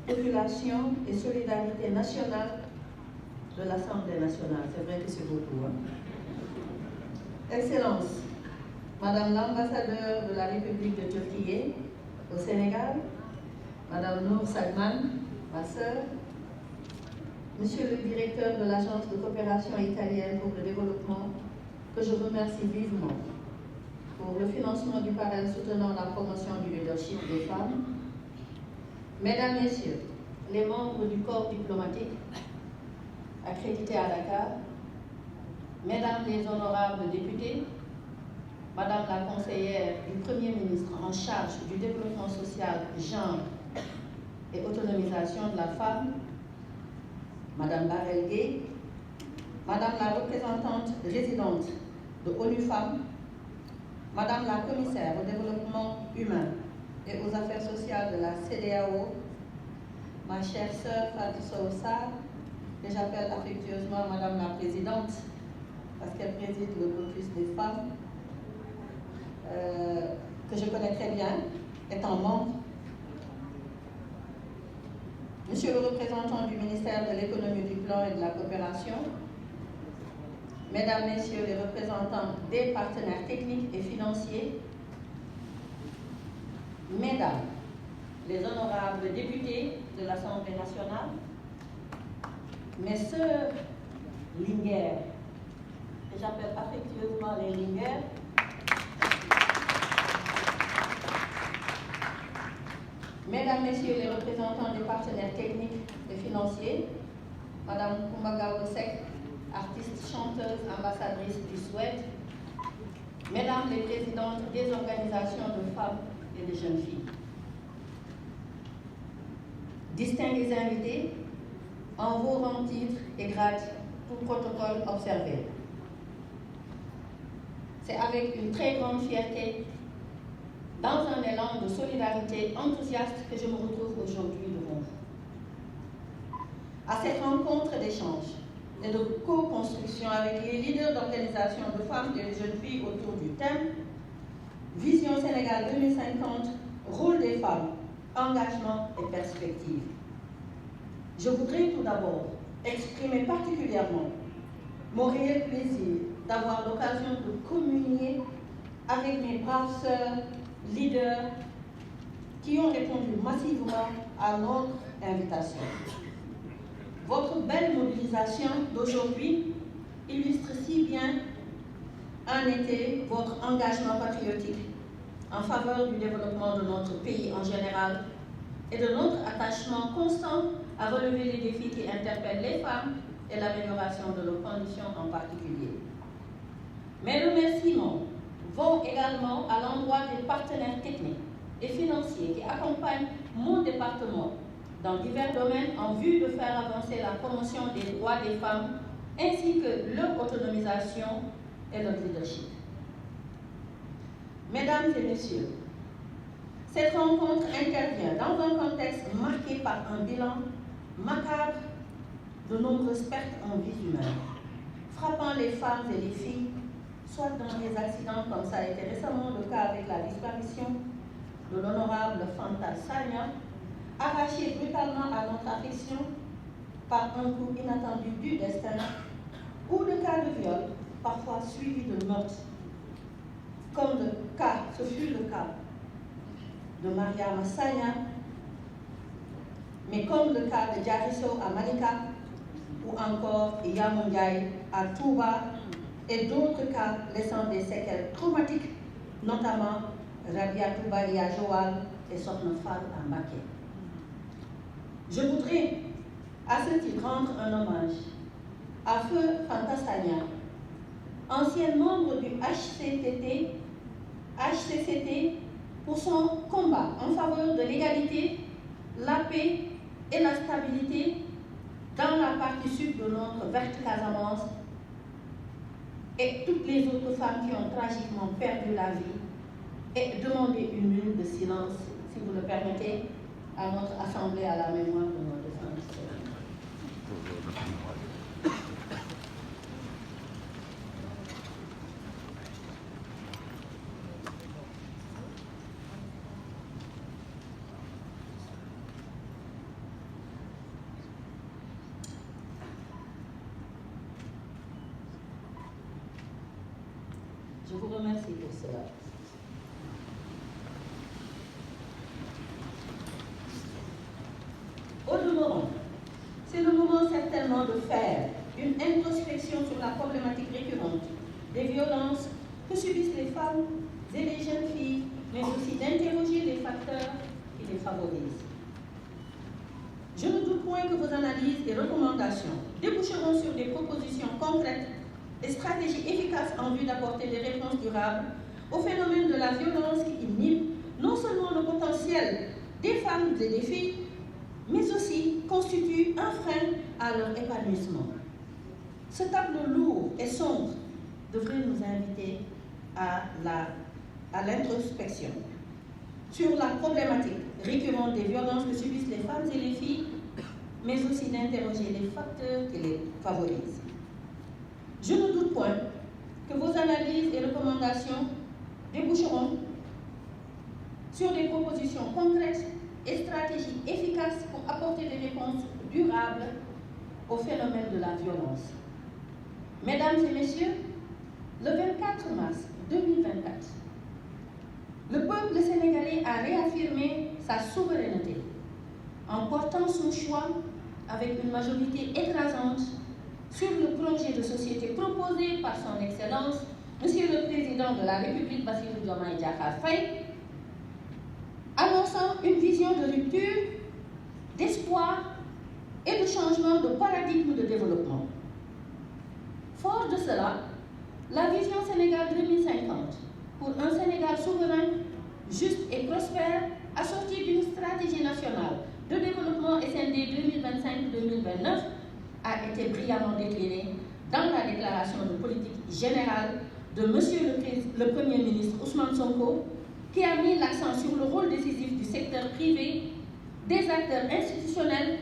Population et Solidarité nationale de l'Assemblée nationale. C'est vrai que c'est beaucoup. Hein? Excellences, Madame l'ambassadeur de la République de Turquie au Sénégal, Madame Nour Salman, ma sœur, Monsieur le directeur de l'Agence de coopération italienne pour le développement, que je remercie vivement pour le financement du panel soutenant la promotion du leadership des femmes, Mesdames, Messieurs, les membres du corps diplomatique accrédités à Dakar, Mesdames les honorables députés, Madame la conseillère du Premier ministre en charge du développement social, genre et autonomisation de la femme, Madame Barel Gay, Madame la représentante résidente de ONU Femmes, Madame la commissaire au développement humain et aux affaires sociales de la CEDEAO, ma chère sœur Fatou Sow Sarr, que j'appelle affectueusement Madame la Présidente, parce qu'elle préside le caucus des femmes, que je connais très bien, étant membre. Monsieur le représentant du ministère de l'économie, du plan et de la coopération, Mesdames, Messieurs les représentants des partenaires techniques et financiers, Mesdames les honorables députés de l'Assemblée nationale, mes sœurs linguères, que j'appelle affectueusement les linguères, Mesdames, Messieurs les représentants des partenaires techniques et financiers, Madame Koumba Gawlo Seck, artiste, chanteuse, ambassadrice du Suède, Mesdames les présidentes des organisations de femmes et de jeunes filles, distingués invités, en vos rangs, titres et grades, tout protocole observé. C'est avec une très grande fierté, dans un élan de solidarité enthousiaste, que je me retrouve aujourd'hui devant vous. À cette rencontre d'échange et de co-construction avec les leaders d'organisations de femmes et de jeunes filles autour du thème Vision Sénégal 2050, rôle des femmes, engagement et perspective. Je voudrais tout d'abord exprimer particulièrement mon réel plaisir d'avoir l'occasion de communier avec mes braves sœurs, leaders, qui ont répondu massivement à notre invitation. Votre belle mobilisation d'aujourd'hui illustre si bien en été votre engagement patriotique en faveur du développement de notre pays en général et de notre attachement constant à relever les défis qui interpellent les femmes et l'amélioration de leurs conditions en particulier. Mes remerciements vont également à l'endroit des partenaires techniques et financiers qui accompagnent mon département dans divers domaines en vue de faire avancer la promotion des droits des femmes ainsi que leur autonomisation et leur leadership. Mesdames et messieurs, cette rencontre intervient dans un contexte marqué par un bilan macabre de nombreuses pertes en vie humaine, frappant les femmes et les filles, soit dans des accidents comme ça a été récemment le cas avec la disparition de l'honorable Fanta Sagna, arrachée brutalement à notre affection par un coup inattendu du destin, ou de cas de viol, parfois suivis de meurtre, comme ce fut le cas de Mariama Sagna, mais comme le cas de Diarisso à Malika, ou encore Yamoundiaï à Touba, et d'autres cas laissant des séquelles traumatiques, notamment Rabia Toubali à Joal et Sokna Fall à Mbaké. Je voudrais à ce titre rendre un hommage à Feu Fanta Sagna, ancien membre du HCCT, pour son combat en faveur de l'égalité, la paix et la stabilité dans la partie sud de notre verte Casamance, et toutes les autres femmes qui ont tragiquement perdu la vie, et demander une minute de silence, si vous le permettez, à notre assemblée à la mémoire de notre femmes. remercie pour cela. Au demeurant, c'est le moment certainement de faire une introspection sur la problématique récurrente des violences que subissent les femmes et les jeunes filles, mais aussi d'interroger les facteurs qui les favorisent. Je ne doute point que vos analyses et recommandations déboucheront sur des propositions concrètes et stratégies efficaces en vue d'apporter des réponses durables au phénomène de la violence qui inhibe non seulement le potentiel des femmes et des filles, mais aussi constitue un frein à leur épanouissement. Ce tableau lourd et sombre devrait nous inviter à l'introspection sur la problématique récurrente des violences que subissent les femmes et les filles, mais aussi d'interroger les facteurs qui les favorisent. Je ne doute point que vos analyses et recommandations déboucheront sur des propositions concrètes et stratégies efficaces pour apporter des réponses durables au phénomène de la violence. Mesdames et messieurs, le 24 mars 2024, le peuple sénégalais a réaffirmé sa souveraineté en portant son choix avec une majorité écrasante sur le projet de société proposé par son Excellence, Monsieur le Président de la République, Bassirou Diomaye Diakhar Faye, annonçant une vision de rupture, d'espoir et de changement de paradigme de développement. Fort de cela, la vision Sénégal 2050 pour un Sénégal souverain, juste et prospère, assortie d'une stratégie nationale de développement SND 2025-2029, a été brillamment déclinée dans la déclaration de politique générale de Monsieur le Premier ministre Ousmane Sonko, qui a mis l'accent sur le rôle décisif du secteur privé, des acteurs institutionnels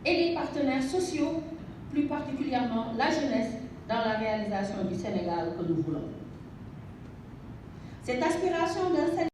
et des partenaires sociaux, plus particulièrement la jeunesse, dans la réalisation du Sénégal que nous voulons. Cette aspiration d'un Sénégal